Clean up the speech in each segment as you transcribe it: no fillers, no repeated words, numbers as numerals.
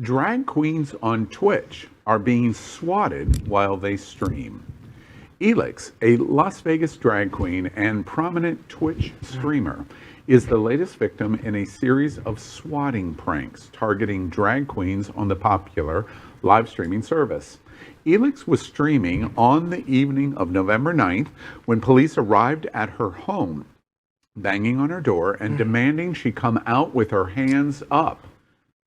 Drag queens on Twitch are being swatted while they stream. Elix, a Las Vegas drag queen and prominent Twitch streamer, is the latest victim in a series of swatting pranks targeting drag queens on the popular live streaming service. Elix was streaming on the evening of November 9th when police arrived at her home, banging on her door and demanding she come out with her hands up.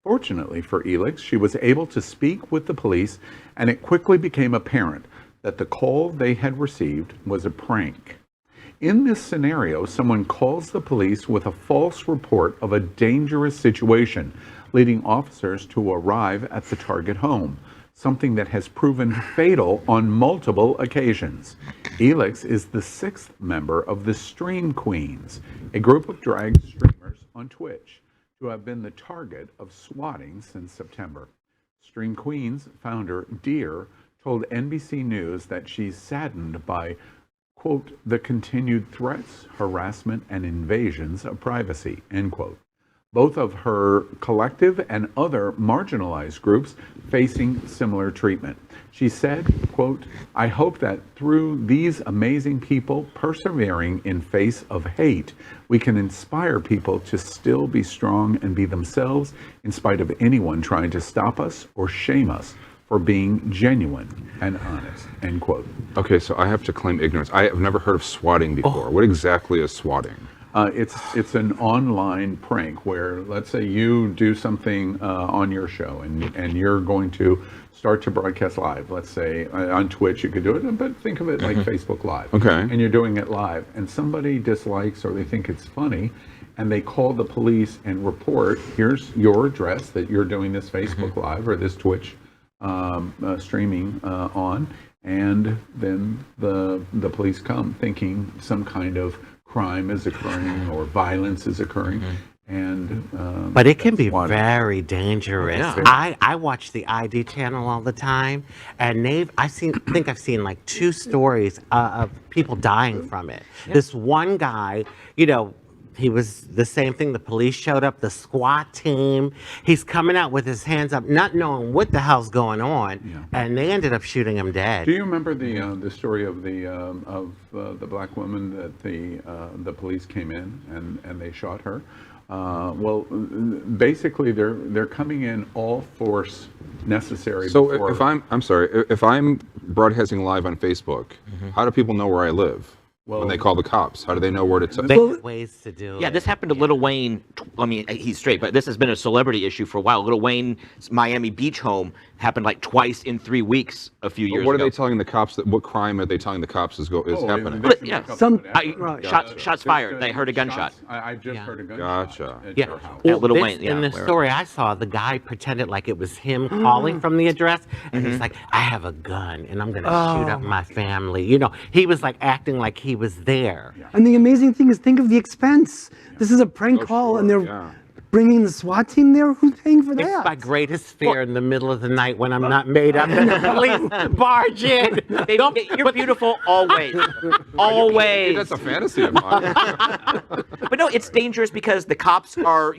Fortunately for Elix, she was able to speak with the police, and it quickly became apparent that the call they had received was a prank. In this scenario, someone calls the police with a false report of a dangerous situation, leading officers to arrive at the target home, something that has proven fatal on multiple occasions. Elix is the sixth member of the Stream Queens, a group of drag streamers on Twitch, to have been the target of swatting since September. Stream Queens founder Deere told NBC News that she's saddened by, quote, the continued threats, harassment, and invasions of privacy, end quote. Both of her collective and other marginalized groups facing similar treatment. She said, quote, I hope that through these amazing people persevering in face of hate, we can inspire people to still be strong and be themselves in spite of anyone trying to stop us or shame us for being genuine and honest, end quote. Okay, so I have to claim ignorance. I have never heard of swatting before. What exactly is swatting? It's an online prank where, let's say you do something on your show and you're going to start to broadcast live. Let's say on Twitch you could do it, but think of it like Facebook Live. Okay. And you're doing it live, and somebody dislikes or they think it's funny, and they call the police and report, here's your address that you're doing this Facebook Live or this Twitch streaming on, and then the police come thinking some kind of crime is occurring or violence is occurring, and but it can be very dangerous. Yeah. I watch the ID channel all the time, and I think I've seen like 2 stories of people dying from it. This one guy, he was the same thing. The police showed up, the SWAT team. He's coming out with his hands up, not knowing what the hell's going on, and they ended up shooting him dead. Do you remember the story of the black woman that the police came in and they shot her? Well, basically they're coming in all force necessary. So before. if I'm broadcasting live on Facebook, how do people know where I live? When they call the cops, how do they know where to They have ways to do it. Yeah, this happened to Lil Wayne. I mean, he's straight, but this has been a celebrity issue for a while. Lil Wayne's Miami Beach home happened like twice in 3 weeks a few years ago. What are they telling the cops? What crime are they telling the cops is happening? Yeah, Right. shots fired. They heard a gunshot. I just heard a gunshot. Gotcha. At Yeah. your house. Well, Lil Wayne, In the story I saw, the guy pretended like it was him calling from the address, and he's like, I have a gun, and I'm going to shoot up my family. He was like acting like he was there. And the amazing thing is, think of the expense. This is a prank call, and they're bringing the SWAT team there. Who's paying for that? It's my greatest fear in the middle of the night when I'm not made up and the police barge in. You're beautiful always. Always. That's a fantasy of mine. But no, it's dangerous because the cops are,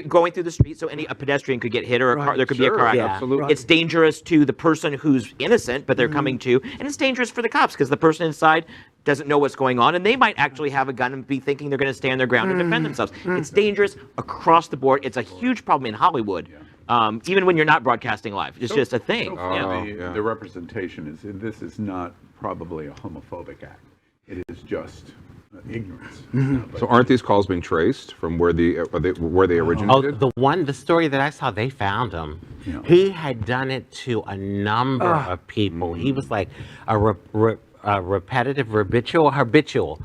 going through the street, so a pedestrian could get hit or there could be a car accident. Absolutely. It's dangerous to the person who's innocent, but they're coming to, and it's dangerous for the cops because the person inside doesn't know what's going on, and they might actually have a gun and be thinking they're going to stand their ground and defend themselves. It's dangerous across the board. It's a huge problem in Hollywood, even when you're not broadcasting live. It's just a thing. The representation is, this is not probably a homophobic act. It is just ignorance. So aren't these calls being traced from where they originated? The story that I saw, they found him. He had done it to a number of people. He was like a repetitive, habitual.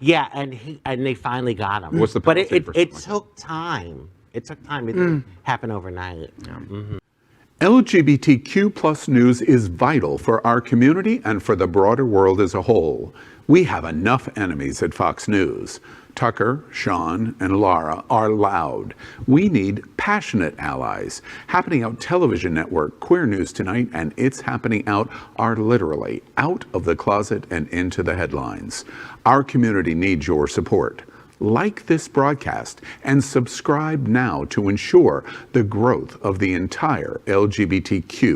Yeah, and they finally got him. What's the but penalty for it something took time. It took time. It didn't happen overnight. LGBTQ plus news is vital for our community and for the broader world as a whole. We have enough enemies at Fox News. Tucker, Sean, and Laura are loud. We need passionate allies. Happening Out Television Network, Queer News Tonight, and It's Happening Out are literally out of the closet and into the headlines. Our community needs your support. like this broadcast and subscribe now to ensure the growth of the entire LGBTQ